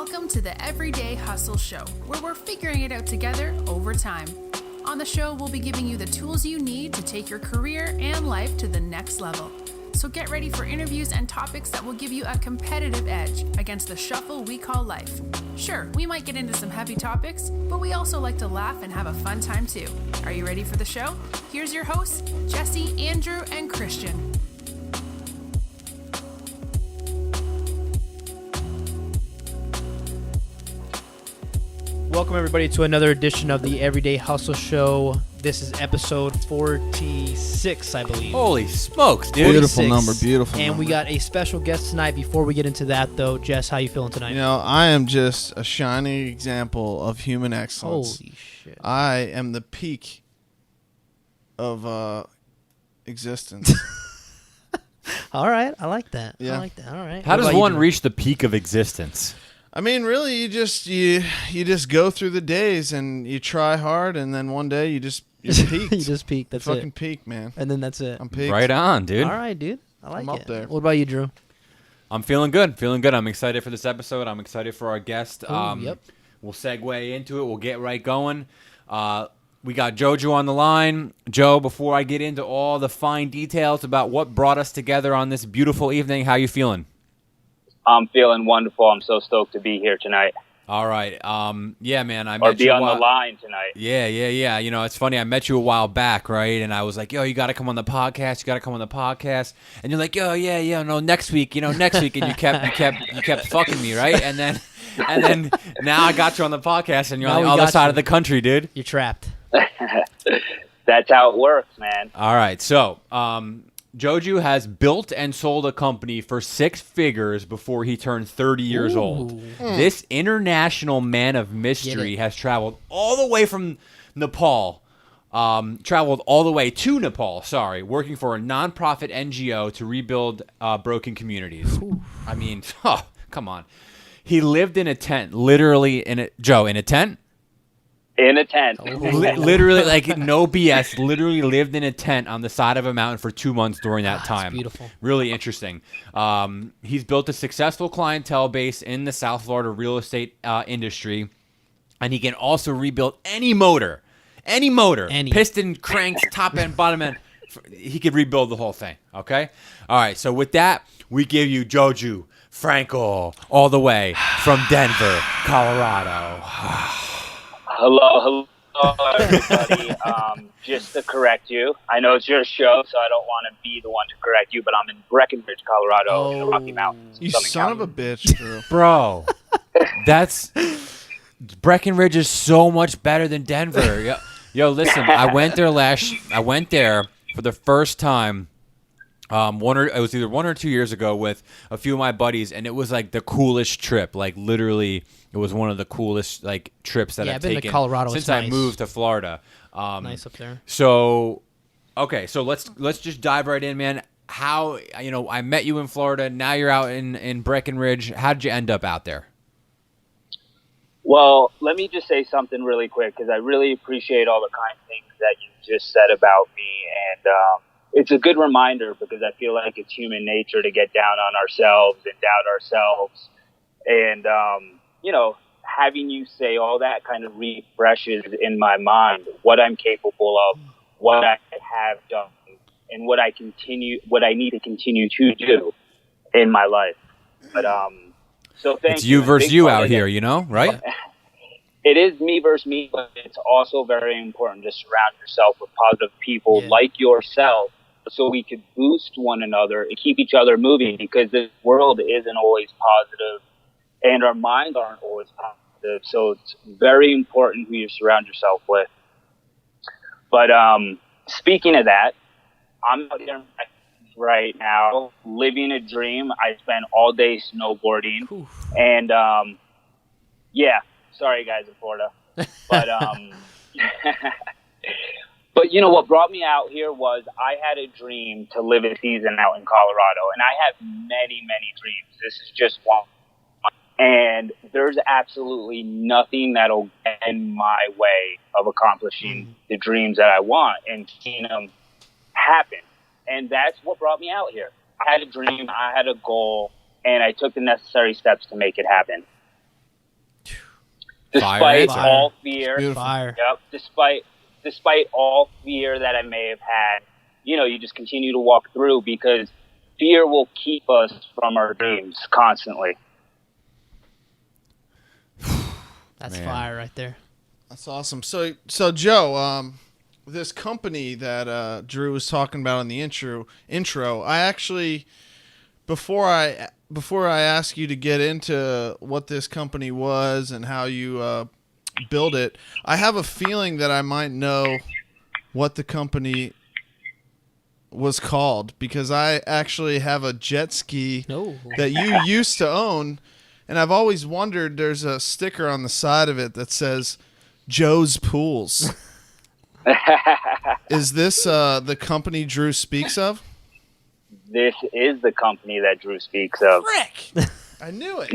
Welcome to the Everyday Hustle Show, where we're figuring it out together over time. On the show, we'll be giving you the tools you need to take your career and life to the next level. So get ready for interviews and topics that will give you a competitive edge against the shuffle we call life. Sure, we might get into some heavy topics, but we also like to laugh and have a fun time too. Are you ready for the show? Here's your hosts, Jesse, Andrew, and Christian. Welcome everybody to another edition of the Everyday Hustle Show. This is episode 46, I believe. Holy smokes, dude. Beautiful number, beautiful And number. we got a special guest tonight. Before we get into that, though, Jess, how you feeling tonight? You know, I am just a shining example of human excellence. Holy shit. I am the peak of existence. All right, I like that. Yeah. I like that. All right. How What does about you, one Drew? reach the peak of existence? I mean, really, you just go through the days and you try hard, and then one day you peaked. You just peak. That's fucking it. peak, man. And then that's it. I'm peaked. Right on, dude. All right, dude. I like I'm it. up there. What about you, Drew? I'm feeling good. I'm excited for this episode. I'm excited for our guest. Yep. We'll segue into it. We'll get right going. We got Joju on the line. Joe, before I get into all the fine details about what brought us together on this beautiful evening, how you feeling? I'm feeling wonderful. I'm so stoked to be here tonight. All right. Yeah, man. I Or met be you on the line tonight. Yeah. You know, it's funny. I met you a while back, right? And I was like, yo, you got to come on the podcast. And you're like, yo, yeah, no, next week. And you kept fucking me, right? And then now I got you on the podcast, and you're Now on we the other got side you. of the country, dude. You're trapped. That's how it works, man. All right. So, Joju has built and sold a company for 6 figures before he turned 30 years old. This international man of mystery has traveled all the way from Nepal, traveled all the way to Nepal, working for a nonprofit NGO to rebuild broken communities. I mean, come on. He lived in a tent, literally in a tent? In a tent. Literally, like, no BS, literally lived in a tent on the side of a mountain for 2 months during that time. That's beautiful. Really interesting. He's built a successful clientele base in the South Florida real estate industry, and he can also rebuild any motor, piston, cranks, top end, bottom end. He could rebuild the whole thing, okay? All right, so with that, we give you Joju Frankel all the way from Denver, Colorado. Hello, everybody. Just to correct you, I know it's your show, so I don't want to be the one to correct you, but I'm in Breckenridge, Colorado, in the Rocky Mountains. You Southern son California. of a bitch, Drew. Bro, Breckenridge is so much better than Denver. Yo, listen, I went there for the first time. It was either 1 or 2 years ago with a few of my buddies, and it was like the coolest trip. Like, literally, it was one of the coolest like trips that I've I've been taken to Colorado. since It's I nice. moved to Florida. Nice up there. So, okay, so let's just dive right in, man. How, I met you in Florida. Now you're out in Breckenridge. How did you end up out there? Well, let me just say something really quick, because I really appreciate all the kind things that you just said about me. And it's a good reminder, because I feel like it's human nature to get down on ourselves and doubt ourselves. And, having you say all that kind of refreshes in my mind what I'm capable of, what I have done, and what I need to continue to do in my life. But so thank It's you. you versus you out here, right? It is me versus me, but it's also very important to surround yourself with positive people like yourself, so we could boost one another and keep each other moving, because this world isn't always positive and our minds aren't always positive. So it's very important who you surround yourself with. But speaking of that, I'm out here right now living a dream. I spent all day snowboarding. And sorry guys in Florida. But but what brought me out here was I had a dream to live a season out in Colorado, and I have many, many dreams. This is just one. And there's absolutely nothing that'll get in my way of accomplishing the dreams that I want and seeing them happen. And that's what brought me out here. I had a dream, I had a goal, and I took the necessary steps to make it happen. Despite Fire. all fear. Beautiful. Fire. Yep. Despite all fear that I may have had, you just continue to walk through because fear will keep us from our dreams constantly. That's Man. fire right there. That's awesome. So Joe, this company that Drew was talking about in the intro, I actually before I ask you to get into what this company was and how you build it, I have a feeling that I might know what the company was called because I actually have a jet ski No. that you used to own, and I've always wondered. There's a sticker on the side of it that says Joe's Pools. Is this the company Drew speaks of? This is the company that Drew speaks of. Frick! I knew it.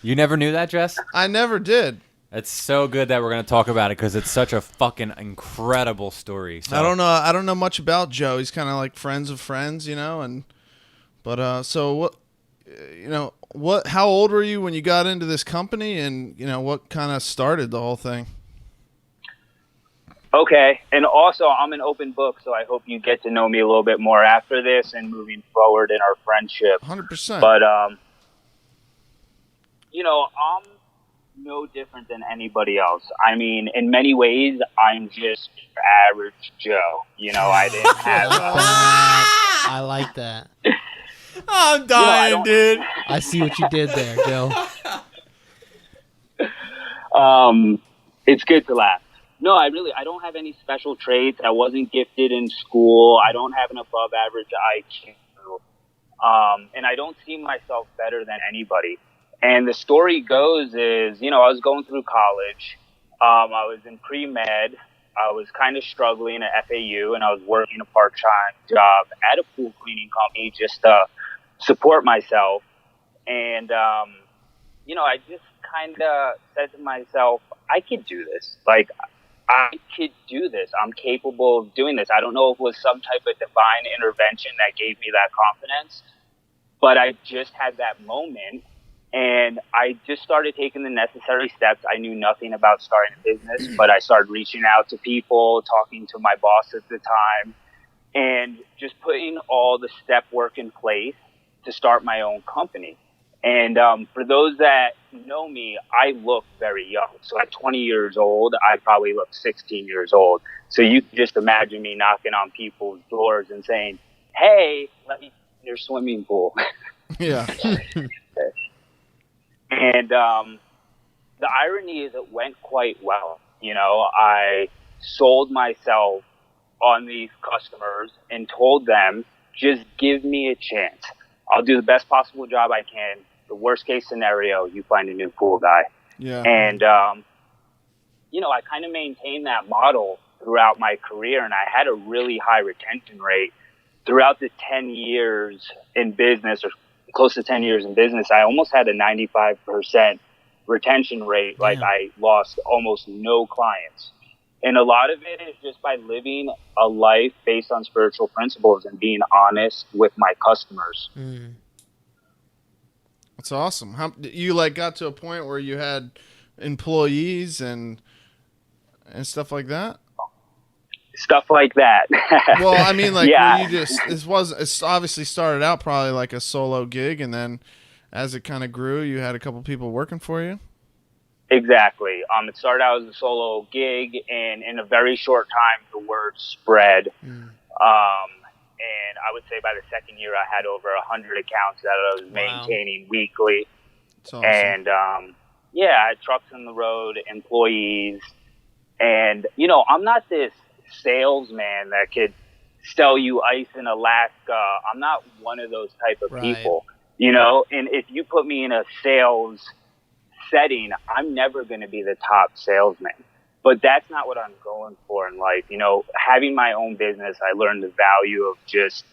You never knew that, Jess? I never did. It's so good that we're going to talk about it because it's such a fucking incredible story. So. I don't know much about Joe. He's kind of like friends of friends, so what how old were you when you got into this company, and what kind of started the whole thing? Okay, and also I'm an open book, so I hope you get to know me a little bit more after this and moving forward in our friendship. 100%. But I'm no different than anybody else. I mean, in many ways, I'm just your average Joe. I didn't have. I like that. I'm dying, dude. I see what you did there, Joe. It's good to laugh. No, I don't have any special traits. I wasn't gifted in school. I don't have an above average IQ. And I don't see myself better than anybody. And the story goes is, I was going through college. I was in pre-med. I was kind of struggling at FAU, and I was working a part-time job at a pool cleaning company just to support myself. And, I just kind of said to myself, I could do this. Like, I could do this. I'm capable of doing this. I don't know if it was some type of divine intervention that gave me that confidence, but I just had that moment, and I just started taking the necessary steps. I knew nothing about starting a business, but I started reaching out to people, talking to my boss at the time, and just putting all the step work in place to start my own company. And for those that know me, I look very young. So at 20 years old, I probably look 16 years old. So you can just imagine me knocking on people's doors and saying, hey, let me in your swimming pool. Yeah. And the irony is it went quite well. I sold myself on these customers and told them, just give me a chance. I'll do the best possible job I can. The worst case scenario, you find a new pool guy. Yeah. And, I kind of maintained that model throughout my career, and I had a really high retention rate throughout the 10 years in business, or close to 10 years in business. I almost had a 95% retention rate. Like, I lost almost no clients. And a lot of it is just by living a life based on spiritual principles and being honest with my customers. Mm. That's awesome. How you got to a point where you had employees and stuff like that? Stuff like that. Well, I mean, yeah. It's obviously started out probably like a solo gig, and then as it kind of grew, you had a couple people working for you? Exactly. It started out as a solo gig, and in a very short time, the word spread. Mm. And I would say by the second year, I had over 100 accounts that I was maintaining weekly. That's awesome. And, I had trucks on the road, employees. And, I'm not this salesman that could sell you ice in Alaska. I'm not one of those type of people, and if you put me in a sales setting, I'm never going to be the top salesman. But that's not what I'm going for in life. Having my own business, I learned the value of just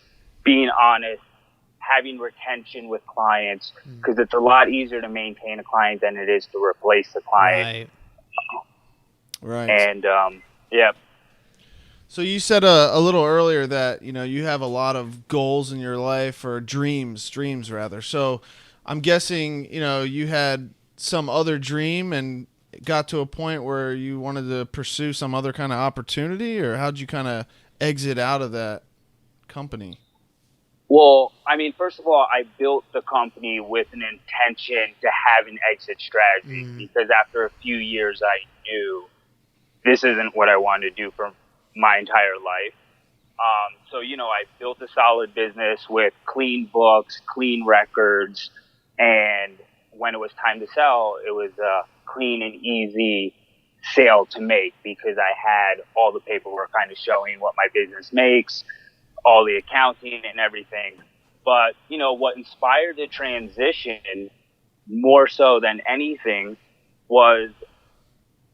being honest, having retention with clients, because it's a lot easier to maintain a client than it is to replace a client. Right. And, yeah. So you said a little earlier that, you have a lot of goals in your life, or dreams rather. So I'm guessing, you had some other dream, and got to a point where you wanted to pursue some other kind of opportunity, or how'd you kind of exit out of that company? Well, I mean, first of all, I built the company with an intention to have an exit strategy because after a few years, I knew this isn't what I wanted to do for my entire life. So, I built a solid business with clean books, clean records, and when it was time to sell, it was a clean and easy sale to make because I had all the paperwork kind of showing what my business makes, all the accounting and everything. But, what inspired the transition more so than anything was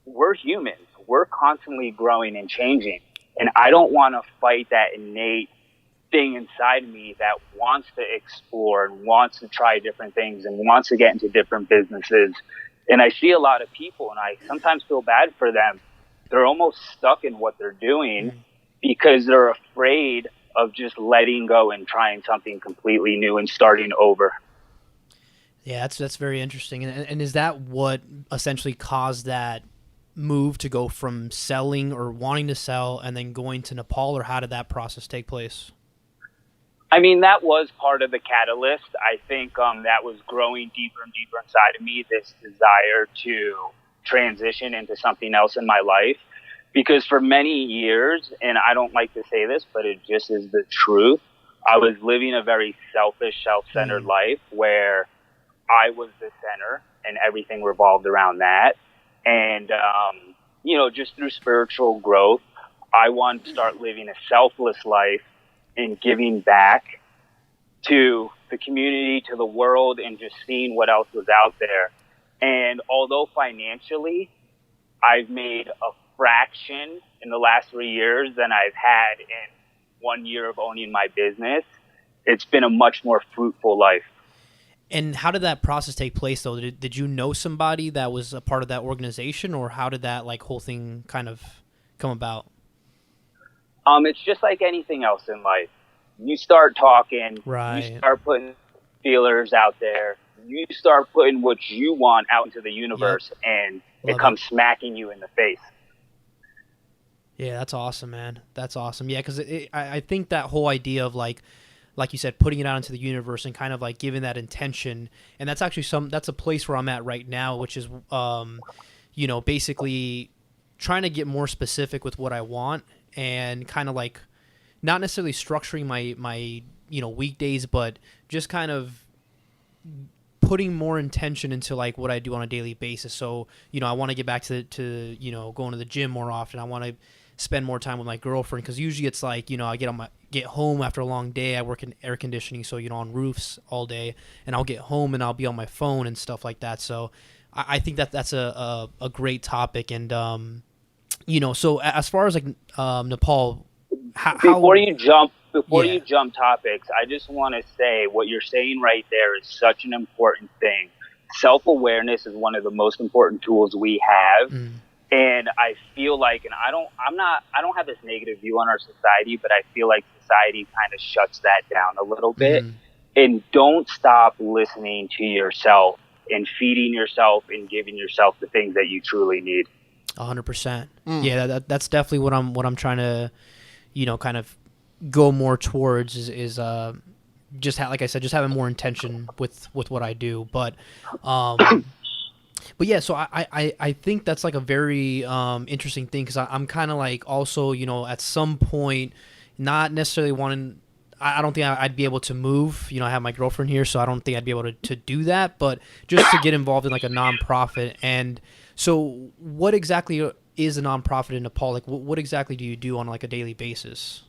we're humans. We're constantly growing and changing. And I don't want to fight that innate thing inside me that wants to explore and wants to try different things and wants to get into different businesses. And I see a lot of people, and I sometimes feel bad for them. They're almost stuck in what they're doing because they're afraid of just letting go and trying something completely new and starting over. Yeah, that's very interesting. And is that what essentially caused that move to go from selling or wanting to sell and then going to Nepal, or how did that process take place? I mean, that was part of the catalyst. I think that was growing deeper and deeper inside of me, this desire to transition into something else in my life. Because for many years, and I don't like to say this, but it just is the truth, I was living a very selfish, self-centered life where I was the center and everything revolved around that. And, just through spiritual growth, I wanted to start living a selfless life and giving back to the community, to the world, and just seeing what else was out there. And although financially I've made a fraction in the last 3 years than I've had in 1 year of owning my business, it's been a much more fruitful life. And how did that process take place, though? Did you know somebody that was a part of that organization, or how did that whole thing kind of come about? It's just like anything else in life. You start talking, right. You start putting feelers out there, you start putting what you want out into the universe, and it comes smacking you in the face. Yeah, that's awesome, man. That's awesome. Yeah, because I think that whole idea of like you said, putting it out into the universe and kind of giving that intention, and that's actually that's a place where I'm at right now, which is basically trying to get more specific with what I want and kind of not necessarily structuring my weekdays, but just kind of putting more intention into what I do on a daily basis. So I want to get back to going to the gym more often. I want to spend more time with my girlfriend, because usually it's I get home after a long day. I work in air conditioning, so on roofs all day, and I'll get home and I'll be on my phone and stuff like that. So I think that's a great topic. And so as far as Nepal, before you jump topics, I just want to say what you're saying right there is such an important thing. Self-awareness is one of the most important tools we have. And I feel and I don't have this negative view on our society, but I feel like society kind of shuts that down a little bit. And don't stop listening to yourself and feeding yourself and giving yourself the things that you truly need. 100%. Yeah, that's definitely what I'm trying to, kind of go more towards is just like I said, just having more intention with what I do. But yeah, so I think that's a very interesting thing, because I'm kind of also, at some point, not necessarily wanting, I don't think I'd be able to move. I have my girlfriend here, so I don't think I'd be able to do that, but just to get involved in a nonprofit. And so what exactly is a nonprofit in Nepal? What exactly do you do on a daily basis?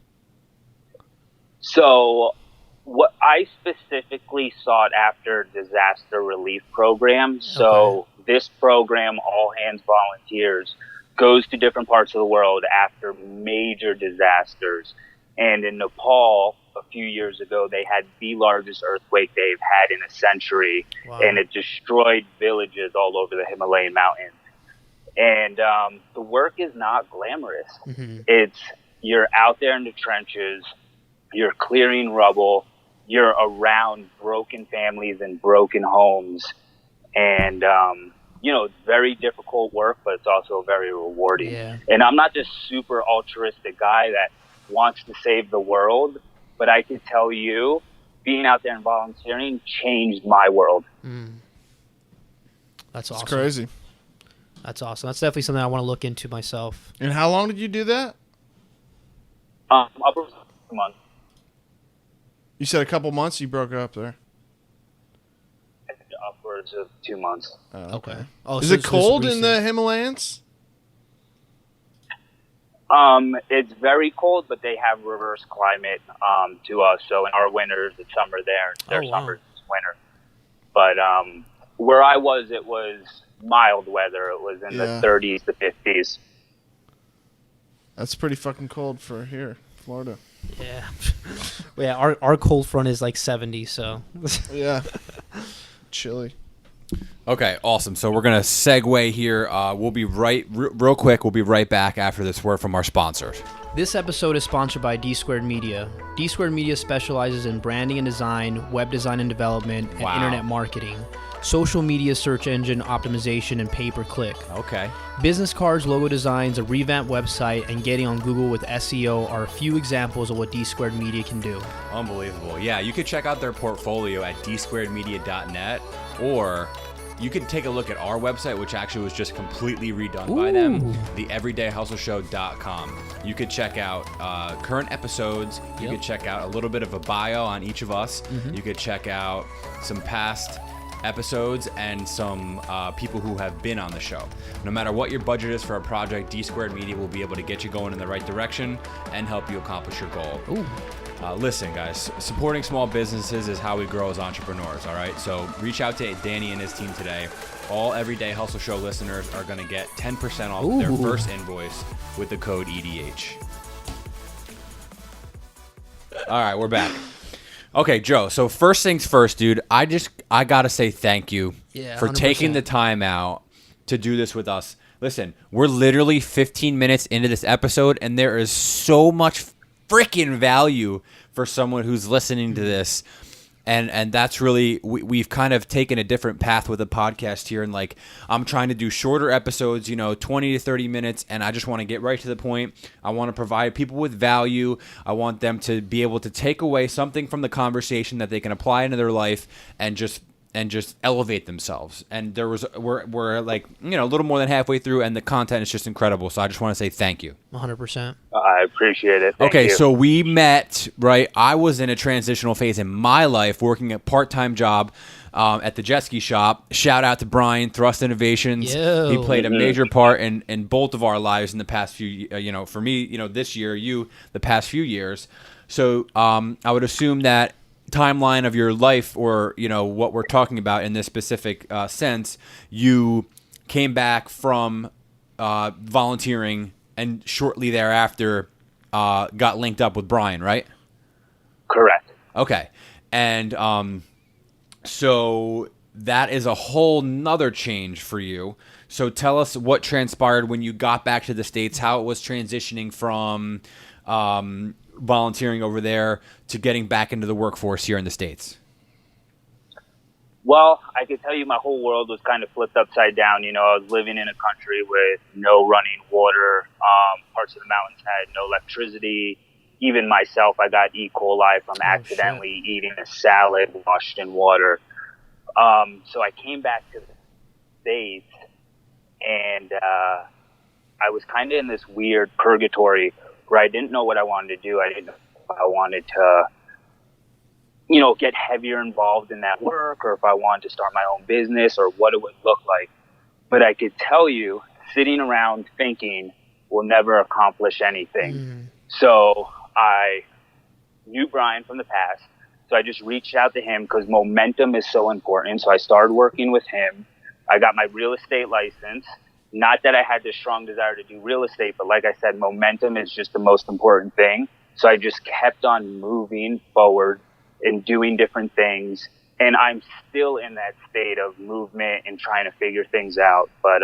So what I specifically sought after disaster relief programs. So this program, All Hands Volunteers, goes to different parts of the world after major disasters. And in Nepal, a few years ago, they had the largest earthquake they've had in a century. Wow. And it destroyed villages all over the Himalayan mountains. And the work is not glamorous. It's, you're out there in the trenches, you're clearing rubble, you're around broken families and broken homes. And It's very difficult work, but it's also very rewarding. Yeah. And I'm not this super altruistic guy that wants to save the world, but I can tell you, being out there and volunteering changed my world. That's awesome. It's crazy. That's awesome. That's definitely something I want to look into myself. And how long did you do that? Upwards of a month. You said a couple months. You broke up there. Upwards of 2 months. Oh, Okay. Oh, Is so it cold in the Himalayas? It's very cold, but they have reverse climate to us. So in our winters, it's summer there. Their summers, it's winter. But where I was, it was mild weather. It was in the 30s to 50s. That's pretty fucking cold for here, Florida. Yeah. Yeah, our cold front is like 70, so. Yeah. Chilly. Okay, awesome. So we're going to segue here. We'll be real quick, we'll be right back after this word from our sponsors. This episode is sponsored by D Squared Media. D Squared Media specializes in branding and design, web design and development, and internet marketing, social media search engine optimization, and pay-per-click. Okay. Business cards, logo designs, a revamped website, and getting on Google with SEO are a few examples of what D Squared Media can do. Unbelievable. Yeah, you could check out their portfolio at dsquaredmedia.net, or you could take a look at our website, which actually was just completely redone by them, theeverydayhustleshow.com. You could check out current episodes. You could check out a little bit of a bio on each of us. You could check out some past episodes and some people who have been on the show. No matter what your budget is for a project, D Squared Media will be able to get you going in the right direction and help you accomplish your goal. Listen, guys, supporting small businesses is how we grow as entrepreneurs, all right? So reach out to Danny and his team today. All Everyday Hustle Show listeners are going to get 10% off their first invoice with the code EDH. All right, we're back. Okay, Joe, so first things first, dude, I got to say thank you for 100%. taking the time out to do this with us. Listen, we're literally 15 minutes into this episode, and there is so much freaking value for someone who's listening to this. And that's really, we've kind of taken a different path with the podcast here. And like, I'm trying to do shorter episodes, 20 to 30 minutes. And I just want to get right to the point. I want to provide people with value. I want them to be able to take away something from the conversation that they can apply into their life and just elevate themselves. And we're like, a little more than halfway through, and the content is just incredible. So I just want to say thank you. 100%. I appreciate it. Thank you. So we met, right? I was in a transitional phase in my life, working a part-time job at the jet ski shop. Shout out to Brian, Thrust Innovations. Yo. He played a major part in both of our lives in the past few, for me, this year, the past few years. So I would assume that timeline of your life, or what we're talking about in this specific sense, you came back from volunteering and shortly thereafter got linked up with Brian, right? Correct. Okay. And so that is a whole nother change for you. So tell us what transpired when you got back to the States, how it was transitioning from volunteering over there to getting back into the workforce here in the States. Well, I can tell you my whole world was kind of flipped upside down. I was living in a country with no running water, parts of the mountainside, no electricity. Even myself, I got E. coli from accidentally eating a salad washed in water. So I came back to the States, and I was kind of in this weird purgatory where I didn't know what I wanted to do. I didn't know if I wanted to, get heavier involved in that work, or if I wanted to start my own business, or what it would look like. But I could tell you, sitting around thinking will never accomplish anything. So I knew Brian from the past. So I just reached out to him because momentum is so important. So I started working with him. I got my real estate license. Not that I had this strong desire to do real estate, but like I said, momentum is just the most important thing. So I just kept on moving forward and doing different things. And I'm still in that state of movement and trying to figure things out. But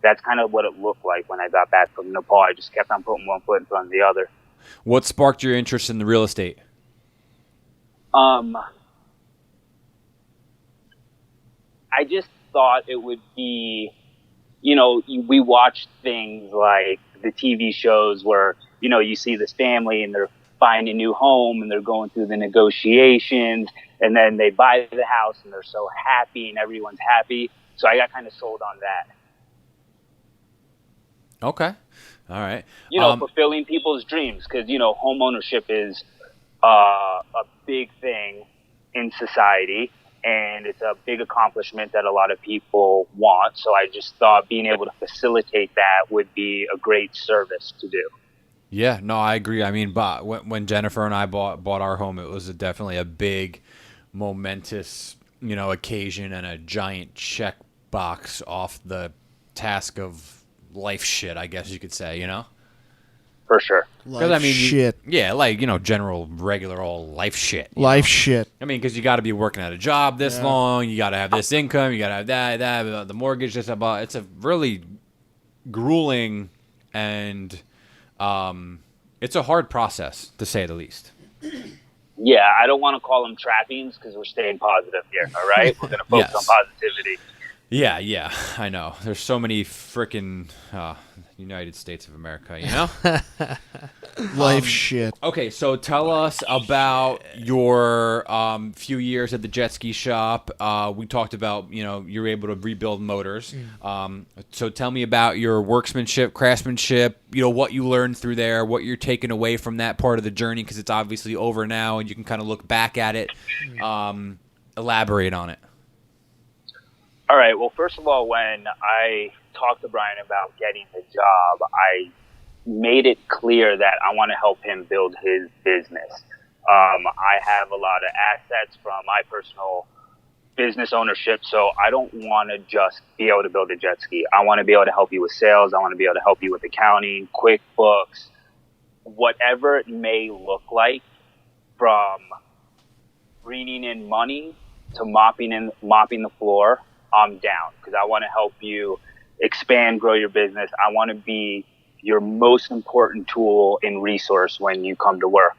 that's kind of what it looked like when I got back from Nepal. I just kept on putting one foot in front of the other. What sparked your interest in the real estate? I just thought it would be, we watch things like the TV shows where, you see this family and they're buying a new home and they're going through the negotiations and then they buy the house and they're so happy and everyone's happy. So I got kind of sold on that. Okay. All right. Fulfilling people's dreams because, home ownership is a big thing in society and it's a big accomplishment that a lot of people want. So I just thought being able to facilitate that would be a great service to do. Yeah, no, I agree. I mean, but when Jennifer and I bought our home, it was definitely a big, momentous, occasion and a giant check box off the task of life shit, I guess you could say, For sure. Life shit. General, regular old life shit. Life shit. I mean, because you got to be working at a job this long, you got to have this income, you got to have that, the mortgage, it's a really grueling and it's a hard process, to say the least. Yeah, I don't want to call them trappings because we're staying positive here, all right? We're going to focus on positivity. Yeah, I know. There's so many frickin' United States of America, Life shit. Okay, so tell us about your few years at the jet ski shop. We talked about, you were able to rebuild motors. So tell me about your workmanship, craftsmanship, what you learned through there, what you're taking away from that part of the journey, because it's obviously over now and you can kind of look back at it. Elaborate on it. All right. Well, first of all, when I talked to Brian about getting the job, I made it clear that I want to help him build his business. I have a lot of assets from my personal business ownership, so I don't want to just be able to build a jet ski. I want to be able to help you with sales. I want to be able to help you with accounting, QuickBooks, whatever it may look like, from bringing in money to mopping the floor. I'm down because I want to help you expand, grow your business. I want to be your most important tool and resource when you come to work.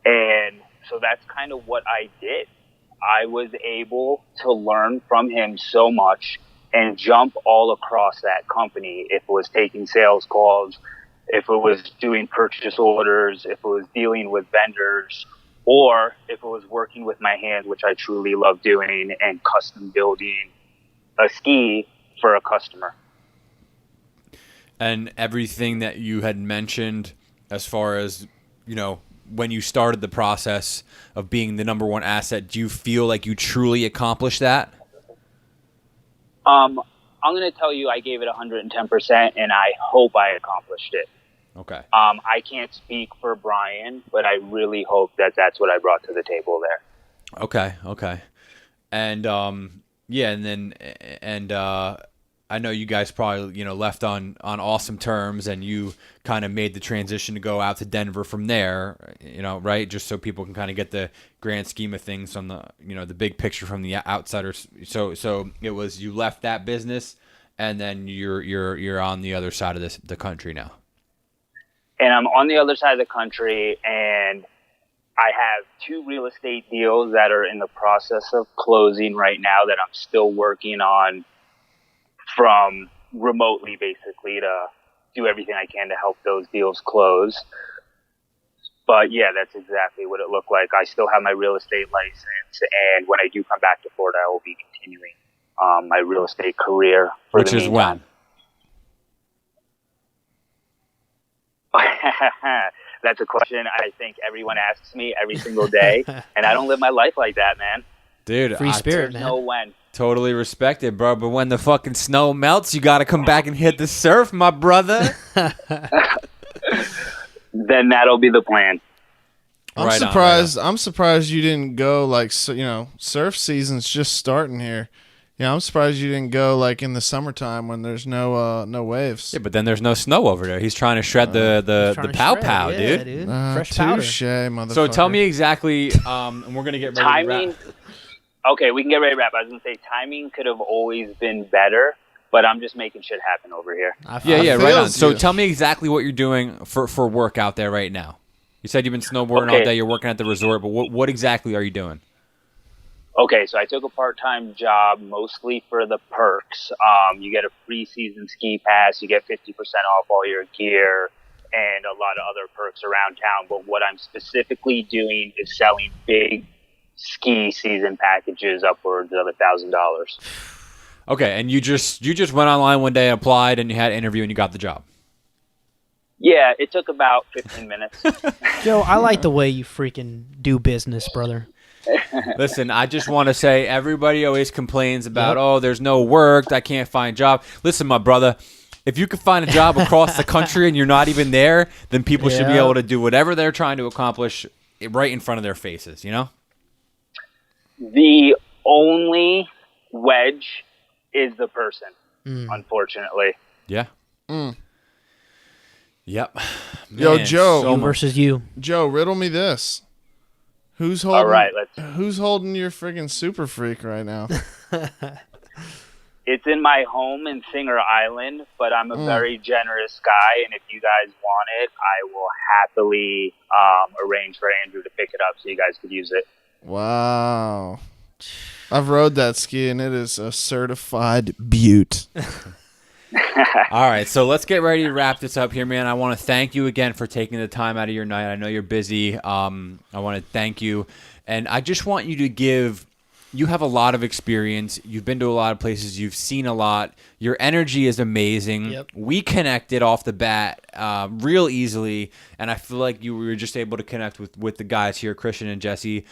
And so that's kind of what I did. I was able to learn from him so much and jump all across that company. If it was taking sales calls, if it was doing purchase orders, if it was dealing with vendors, or if it was working with my hands, which I truly love doing, and custom building a ski for a customer. And everything that you had mentioned as far as, when you started the process of being the number one asset, do you feel like you truly accomplished that? I'm going to tell you I gave it 110%, and I hope I accomplished it. Okay. I can't speak for Brian, but I really hope that that's what I brought to the table there. Okay. And I know you guys probably, left on awesome terms, and you kind of made the transition to go out to Denver from there, right? Just so people can kind of get the grand scheme of things on the, the big picture from the outsiders. So it was, you left that business and then you're on the other side of the country now. And I'm on the other side of the country, and I have 2 real estate deals that are in the process of closing right now that I'm still working on from remotely, basically, to do everything I can to help those deals close. But yeah, that's exactly what it looked like. I still have my real estate license, and when I do come back to Florida, I will be continuing my real estate career. Which is when? That's a question I think everyone asks me every single day, and I don't live my life like that, man. Dude, free spirit, man. No when. Totally respect it, bro. But when the fucking snow melts, you got to come back and hit the surf, my brother. Then that'll be the plan. I'm surprised. I'm surprised you didn't go surf season's just starting here. Yeah, I'm surprised you didn't go in the summertime when there's no waves. Yeah, but then there's no snow over there. He's trying to shred the pow, dude. Fresh powder. Touche, motherfucker. So tell me exactly, and we're gonna get ready timing. to wrap. Okay, we can get ready to wrap. I was gonna say timing could have always been better, but I'm just making shit happen over here. Yeah, right on. So tell me exactly what you're doing for work out there right now. You said you've been snowboarding all day. You're working at the resort, but what exactly are you doing? Okay, so I took a part-time job mostly for the perks. You get a free season ski pass, you get 50% off all your gear, and a lot of other perks around town. But what I'm specifically doing is selling big ski season packages upwards of $1,000. Okay, and you just went online one day, applied, and you had an interview, and you got the job. Yeah, it took about 15 minutes. Joe, I like the way you freaking do business, brother. Listen, I just want to say everybody always complains about, oh, there's no work, I can't find a job. Listen, my brother, if you can find a job across the country and you're not even there, then people should be able to do whatever they're trying to accomplish right in front of their faces, you know? The only wedge is the person, unfortunately. Yeah. Yep. Yo, Man, Joe. You versus you. Joe, riddle me this. Who's holding? All right, Who's holding your friggin' super freak right now? It's in my home in Singer Island, but I'm a very generous guy, and if you guys want it, I will happily arrange for Andrew to pick it up so you guys could use it. Wow. I've rode that ski, and it is a certified beaut. All right, so let's get ready to wrap this up here, man. I want to thank you again for taking the time out of your night. I know you're busy. I want to thank you. And I just want you to give – you have a lot of experience. You've been to a lot of places. You've seen a lot. Your energy is amazing. Yep. We connected off the bat real easily, and I feel like you were just able to connect with the guys here, Christian and Jesse.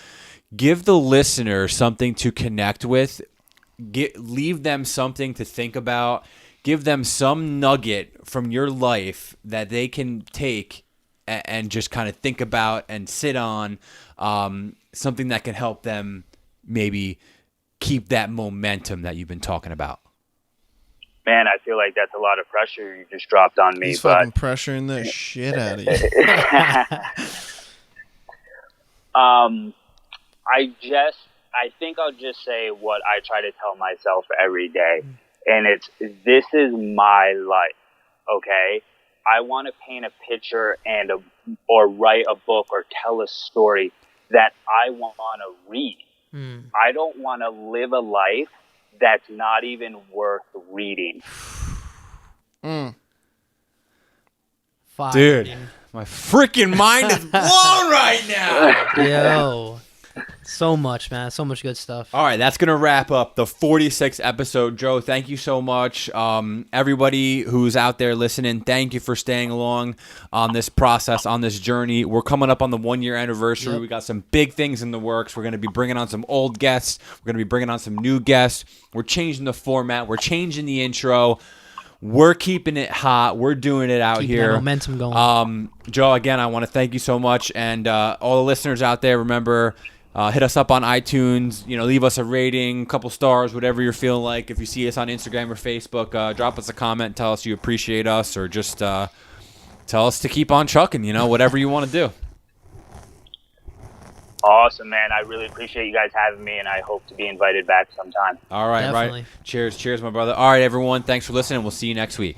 Give the listener something to connect with. Leave them something to think about. Give them some nugget from your life that they can take and just kind of think about and sit on, something that can help them maybe keep that momentum that you've been talking about. Man, I feel like that's a lot of pressure you just dropped on me. He's fucking pressuring the shit out of you. I think I'll just say what I try to tell myself every day. And it's, this is my life, okay? I want to paint a picture or write a book or tell a story that I want to read. I don't want to live a life that's not even worth reading. Fire, Dude, my freaking mind is blown right now. Yo. So much, man. So much good stuff. All right, that's going to wrap up the 46th episode. Joe, thank you so much. Everybody who's out there listening, thank you for staying along on this process, on this journey. We're coming up on the 1-year anniversary. Yep. We got some big things in the works. We're going to be bringing on some old guests. We're going to be bringing on some new guests. We're changing the format. We're changing the intro. We're keeping it hot. We're doing it out Keeping here. that momentum going. Joe, again, I want to thank you so much. And all the listeners out there, remember... hit us up on iTunes, leave us a rating, a couple stars, whatever you're feeling like. If you see us on Instagram or Facebook, drop us a comment, tell us you appreciate us, or just tell us to keep on trucking, whatever you want to do. Awesome, man. I really appreciate you guys having me, and I hope to be invited back sometime. All right, Definitely. right. Cheers, my brother. All right, everyone. Thanks for listening. We'll see you next week.